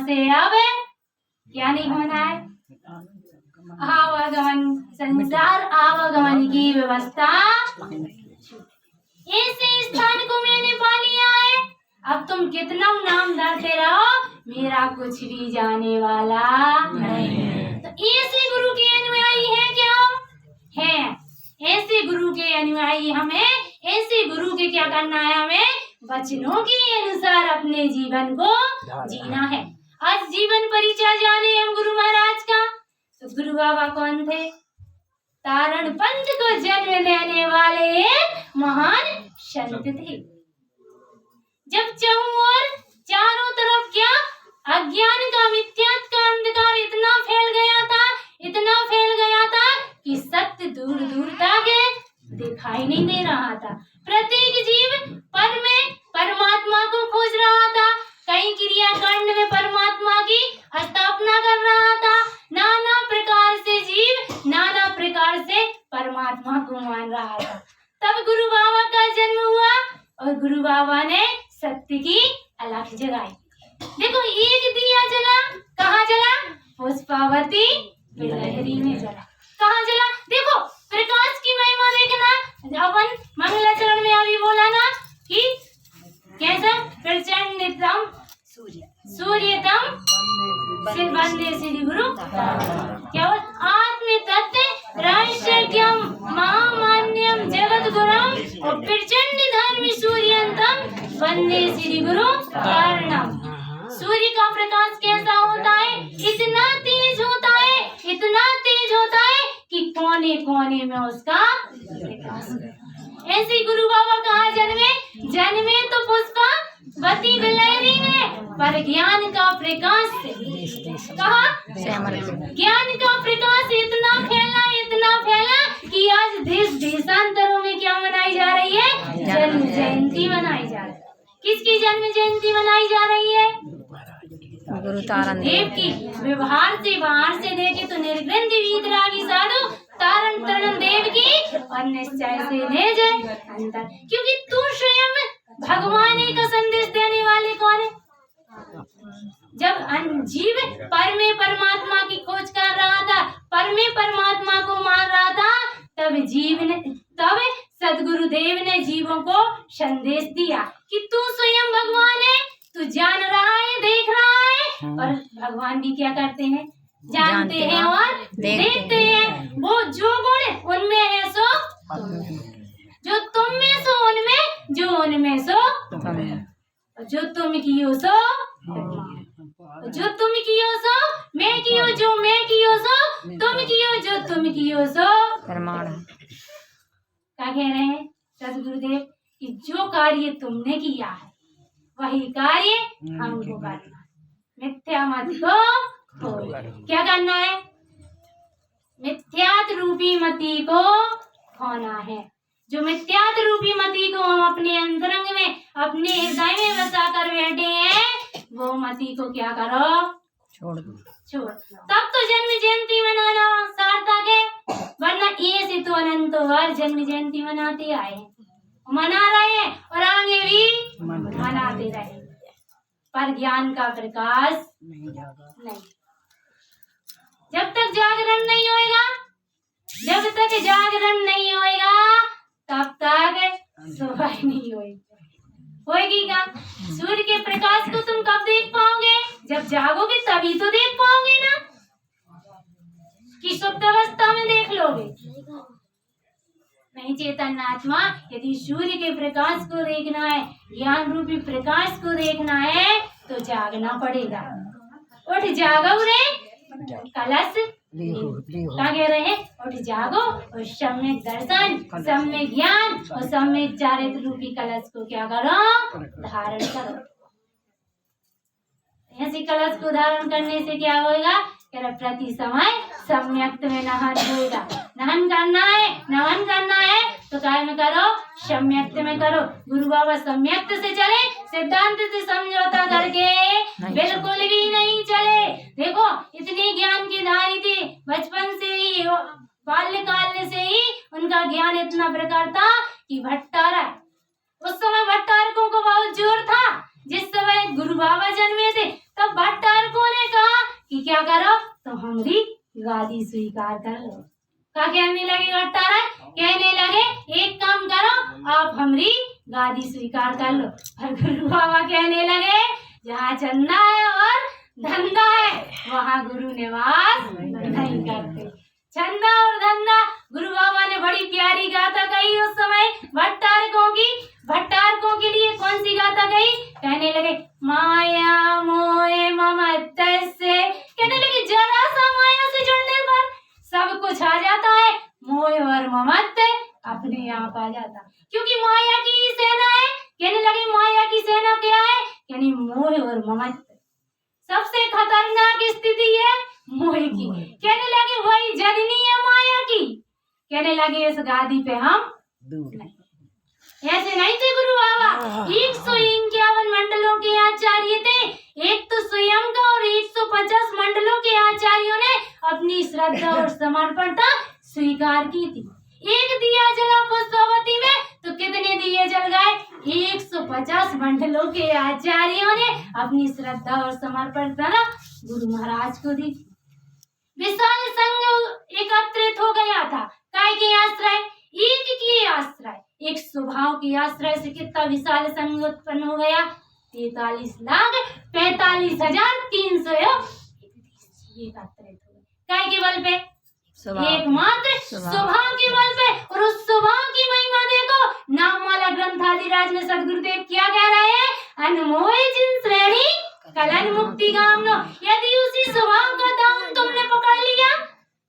से अब क्या नहीं होना है, आवागमन, संसार आवागमन की व्यवस्था। ऐसे स्थान को मैंने पा लिया है, अब तुम कितना नाम धरते रहो, मेरा कुछ भी जाने वाला नहीं है। तो ऐसे गुरु के अनुयायी है क्या हम हैं? ऐसे गुरु के अनुयायी हमें, ऐसे गुरु के क्या करना है, हमें वचनों के अनुसार अपने जीवन को जीना है। आज जीवन परिचय जाने हम गुरु महाराज का। तो गुरु बाबा कौन थे? तारण पंथ को जन्म देने वाले एक महान संत थे। जब चारों तरफ क्या अज्ञान का, मिथ्यात्व का अंधकार इतना फैल गया था कि सत्य दूर दूर तक दिखाई नहीं दे रहा था। प्रत्येक जीव परमात्मा को खोज रहा था, कई क्रिया कांड में परमात्मा की स्थापना कर रहा था। नाना प्रकार से जीव नाना प्रकार से परमात्मा को मान रहा था। तब गुरु बाबा का जन्म हुआ और गुरु बाबा ने सत्य की अलख जगाई। देखो, एक दिया जला, कहाँ जला? पुष्पावती बिलहरी में जला। कहाँ जला? देखो, प्रकाश की महिमा देखना। अपन मंगलाचरण में अभी बोला ना कि कैसा प्रचंडतम सूर्यतम से वंदे श्री गुरु, केवल आत्म तत्व रहस्यज्ञम महामान्यम जगत गुरुम और प्रचंड धर्म सूर्यंतम वंदे श्री गुरु कारणम। सूर्य का प्रकाश कैसा होता है? इतना तेज होता है कि कोने कोने में उसका प्रकाश। ऐसे गुरु बाबा कहाँ जन्मे तो पुष्पावती बिलहरी में, पर ज्ञान का प्रकाश कहा, ज्ञान का प्रकाश इतना फैला कि आज देश देशांतरों में क्या मनाई जा रही है? जन्म जयंती मनाई जा रही है। किसकी जन्म जयंती मनाई जा रही है? गुरु तारण देव की। व्यवहार से बाहर से देखे तो निर्ग्रंथ वीतरागी साधु तारण तरण देव की, और निश्चय से ले जाए अंतर, क्योंकि तू स्वयं भगवान का संदेश देने वाले कौन है? जब जीव परमात्मा की खोज कर रहा था, परमात्मा को मान रहा था, तब सदगुरुदेव ने जीवों को संदेश दिया कि तू स्वयं भगवान है, तू जान रहा है, देख रहा है। और भगवान भी क्या करते हैं? जानते हैं और देखते हैं। वो जो गुण उनमें है सो, जो तुम में सो उनमें, जो उनमें सो, जो तुम कियो सो, जो तुम कियो सो मैं कियो, जो मैं कियो सो तुम कियो, जो तुम कियो सो प्रमाण। क्या कह रहे हैं सदगुरुदेव? कि जो कार्य तुमने किया है वही कार्य हमको करना है। मिथ्या मत को क्या करना है? मिथ्यात रूपी मति को खोना है। जो मिथ्यात रूपी मति को हम अपने अंतरंग में, अपने हृदय में बसा कर बैठे हैं, वो मति को क्या करो? छोड़। तब तो जन्म जयंती मनाना सार्थक है, वरना ये से तो अनंत बार जन्म जयंती मनाते आए, मना रहे हैं और आगे भी मनाते रहे, पर ज्ञान का प्रकाश नहीं। जब तक जागरण नहीं होएगा, तब तक सुबह नहीं होएगी का। सूर्य के प्रकाश को तुम कब देख पाओगे? जब जागोगे तभी तो देख पाओगे ना, कि सुप्त अवस्था में देख लोगे नहीं। चेतन आत्मा, यदि सूर्य के प्रकाश को देखना है, ज्ञान रूपी प्रकाश को देखना है, तो जागना पड़ेगा। उठ जागो रे कलश, क्या कह रहे हैं? उठ जागो और सम्यक दर्शन, सम्यक ज्ञान और सम्यक चारित्र रूपी कलश को क्या करो? धारण करो। ऐसे कलश को धारण करने से क्या होगा? प्रति समय सम्यक में नहन होगा। नहन करना है तो काय में करो? सम्यक में करो। गुरु बाबा सम्यक से चले, सिद्धांत से समझौता करके बिल्कुल भी नहीं चले। देखो, इतनी ज्ञान की धारी थी, बचपन से ही, बाल्यकाल से ही उनका ज्ञान इतना प्रकार था कि भट्टारक, उस समय भट्टारकों को बहुत जोर था। जिस समय गुरु बाबा जन्मे थे तब भट्टारकों हमारी गादी स्वीकार कर लो। क्या कहने लगे भट्टाराय? कहने लगे एक काम करो, आप हमारी गादी स्वीकार कर लो। और गुरु बाबा कहने लगे जहाँ चंदा है और धंधा है वहाँ गुरु निवास नहीं करते। चंदा और धंधा, गुरु बाबा ने बड़ी प्यारी गाथा कही उस समय भट्टारकों की। भट्टारकों के लिए कौन सी गाथा कही? कहने लगे माया मोह ममत्व से, कहने लगे जरा सा माया से जुड़ने पर सब कुछ आ जाता है, मोह और ममत्व अपने आप आ जाता, क्योंकि माया की ही सेना है। कहने लगे माया की सेना क्या है? यानी मोह और ममत्व। सबसे खतरनाक स्थिति है मोह की। कहने लगे वही जननी है माया की। कहने लगे इस गादी पे हम नहीं। ऐसे नहीं थे गुरु बाबा। 151 मंडलों के आचार्य थे, एक तो स्वयं का और 150 मंडलों के आचार्यों ने अपनी श्रद्धा और समर्पणता स्वीकार की थी। एक दिया जला पुष्पावती में तो कितने दिए जल गए? 150 मंडलों के आचार्यों ने अपनी श्रद्धा और समर्पणता गुरु महाराज को दी। विशाल संघ एकत्रित हो गया था। काय के आश्रय? एक के आश्रय, एक स्वभाव के आश्रय से कितना विशाल संघ उत्पन्न हो गया? 43,45,300 एकत्रित हो गए। काय के बल पे? एकमात्र स्वभाव के बल